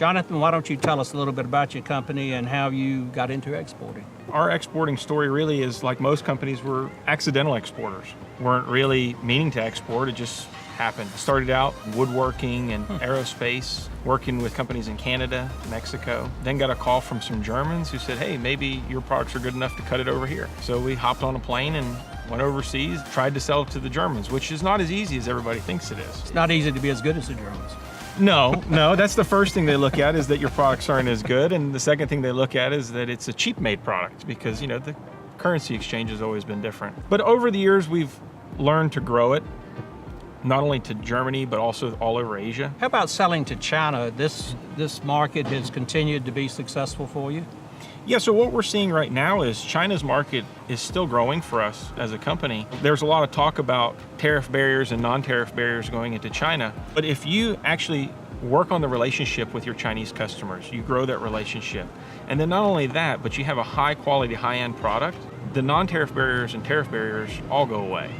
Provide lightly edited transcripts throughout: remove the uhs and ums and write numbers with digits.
Jonathan, why don't you tell us a little bit about your company and how you got into exporting? Our exporting story really is like most companies, we're accidental exporters. Weren't really meaning to export, it just happened. Started out woodworking and aerospace, working with companies in Canada, Mexico. Then got a call from some Germans who said, hey, maybe your products are good enough to cut it over here. So we hopped on a plane and went overseas, tried to sell it to the Germans, which is not as easy as everybody thinks it is. It's not easy to be as good as the Germans. No, that's the first thing they look at, is that your products aren't as good. And the second thing they look at is that it's a cheap made product, because the currency exchange has always been different. But over the years, we've learned to grow it, not only to Germany, but also all over Asia. How about selling to China? This market has continued to be successful for you? Yeah, so what we're seeing right now is China's market is still growing for us as a company. There's a lot of talk about tariff barriers and non-tariff barriers going into China. But if you actually work on the relationship with your Chinese customers, you grow that relationship. And then not only that, but you have a high quality, high-end product, the non-tariff barriers and tariff barriers all go away.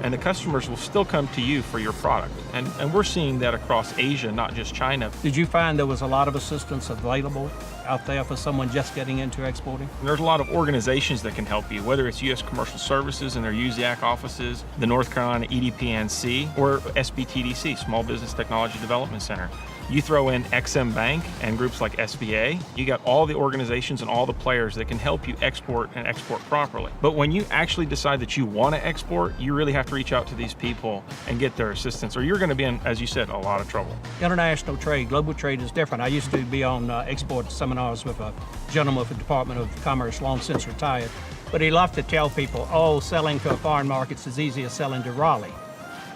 And the customers will still come to you for your product. And we're seeing that across Asia, not just China. Did you find there was a lot of assistance available out there for someone just getting into exporting? And there's a lot of organizations that can help you, whether it's U.S. Commercial Services and their USAC offices, the North Carolina EDPNC, or SBTDC, Small Business Technology Development Center. You throw in XM Bank and groups like SBA, you got all the organizations and all the players that can help you export and export properly. But when you actually decide that you want to export, you really have to reach out to these people and get their assistance, or you're going to be in, as you said, a lot of trouble. International trade, global trade is different. I used to be on export seminars with a gentleman from the Department of Commerce, long since retired, but he loved to tell people, oh, selling to a foreign market's as easy as selling to Raleigh.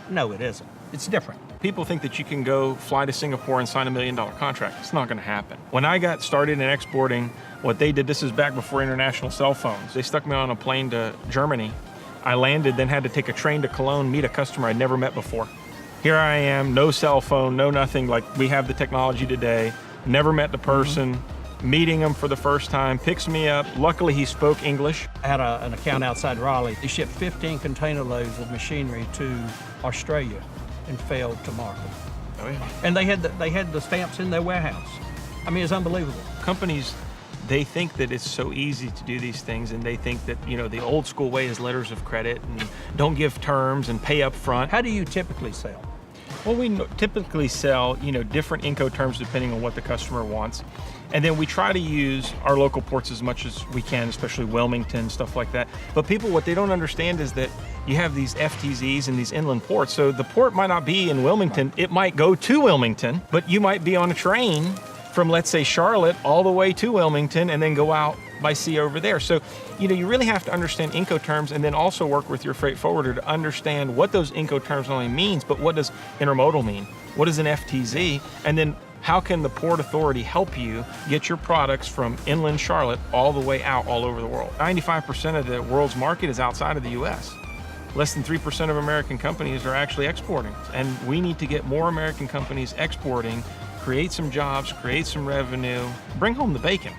No, it isn't. It's different. People think that you can go fly to Singapore and sign $1 million contract. It's not going to happen. When I got started in exporting, what they did, this is back before international cell phones. They stuck me on a plane to Germany. I landed, then had to take a train to Cologne, meet a customer I'd never met before. Here I am, no cell phone, no nothing, like we have the technology today, never met the person, meeting him for the first time, picks me up. Luckily, he spoke English. I had an account outside Raleigh. They shipped 15 container loads of machinery to Australia and failed to market. Oh yeah. And they had the stamps in their warehouse. I mean, it's unbelievable. Companies, they think that it's so easy to do these things, and they think that, the old school way is letters of credit and don't give terms and pay up front. How do you typically sell? Well, we typically sell, different Incoterms depending on what the customer wants. And then we try to use our local ports as much as we can, especially Wilmington, stuff like that. But people, what they don't understand is that you have these FTZs and these inland ports. So the port might not be in Wilmington. It might go to Wilmington, but you might be on a train from, let's say, Charlotte all the way to Wilmington and then go out by sea over there. So, you really have to understand Incoterms and then also work with your freight forwarder to understand what those Incoterms not only means, but what does intermodal mean? What is an FTZ? And then how can the Port Authority help you get your products from inland Charlotte all the way out all over the world? 95% of the world's market is outside of the U.S. Less than 3% of American companies are actually exporting. And we need to get more American companies exporting, create some jobs, create some revenue, bring home the bacon.